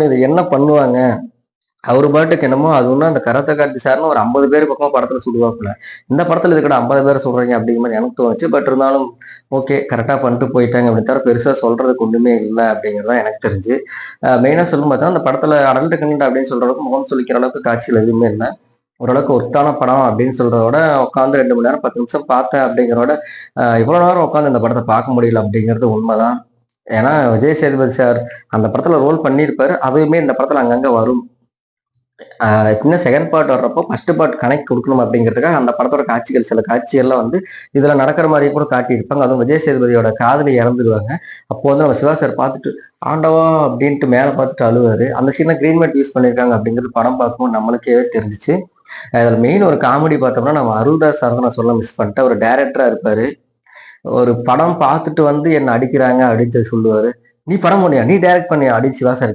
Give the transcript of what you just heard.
இது என்ன பண்ணுவாங்க? அவரு பாட்டுக்கு என்னமோ அது ஒண்ணும் அந்த கராத்தே கார்த்தி சார்ன்னு ஒரு 50 பேர் பக்கம் படத்துல சுடுவாப்புல. இந்த படத்துல எதுக்குடா 50 பேர சுடுறீங்க அப்படிங்கிற மாரி எனக்கு தோணுச்சு. பட் இருந்தாலும் ஓகே கரெக்ட்டா பண்ணிட்டு போயிட்டாங்க அப்படின்னு தவிர பெருசா சொல்றதுக்கு ஒண்ணுமே இல்ல அப்படிங்கிறது தான் எனக்கு தெரிஞ்சு. மெயினா சொல்லும் பார்த்தா அந்த படத்துல அடல்ட் கன்டென்ட் அப்படின்னு சொல்ற அளவுக்கு முகம் சுளிக்கிற அளவுக்கு காட்சிகள் எதுவுமே இல்ல. ஓரளவுக்கு ஒர்த்தான படம் அப்படின்னு சொல்றத விட உட்காந்து 2 மணி நேரம் 10 நிமிஷம் பார்த்தேன் அப்படிங்கிறத விட, இவ்வளோ நேரம் உட்காந்து இந்த படத்த பார்க்க முடியல அப்படிங்கிறது உண்மதான். ஏன்னா விஜய் சேதுபதி சார் அந்த படத்துல ரோல் பண்ணியிருப்பாரு. அதுவுமே இந்த படத்துல அங்கங்க வரும். இன்னும் செகண்ட் பார்ட் வர்றப்போ ஃபர்ஸ்ட் பார்ட் கனெக்ட் கொடுக்கணும் அப்படிங்கிறதுக்காக அந்த படத்தோட காட்சிகள் சில காட்சிகள்லாம் வந்து இதுல நடக்கிற மாதிரி கூட காட்டியிருப்பாங்க. அதுவும் விஜய் சேதுபதியோட காதலி இறந்துருவாங்க. அப்போ வந்து நம்ம சிவா சார் பார்த்துட்டு ஆண்டவா அப்படின்ட்டு மேல பார்த்துட்டு அழுவாரு. அந்த சீனை கிரீன் மேட் யூஸ் பண்ணியிருக்காங்க அப்படிங்கிறது படம் பார்க்கும்போது நம்மளுக்கே தெரிஞ்சுச்சு. அதுல மெயின் ஒரு காமெடி பார்த்தோம்னா நம்ம அருள்தாஸ் சார் நான் சொல்ல மிஸ் பண்ணிட்டேன். ஒரு டைரக்டரா இருப்பாரு. ஒரு படம் பார்த்துட்டு வந்து என்ன அடிக்கிறாங்க அப்படின்னு சொல்லி சொல்லுவாரு. நீ படம் பண்ணியா? நீ டைரக்ட் பண்ணியா? அப்படின்னு சிவா சார்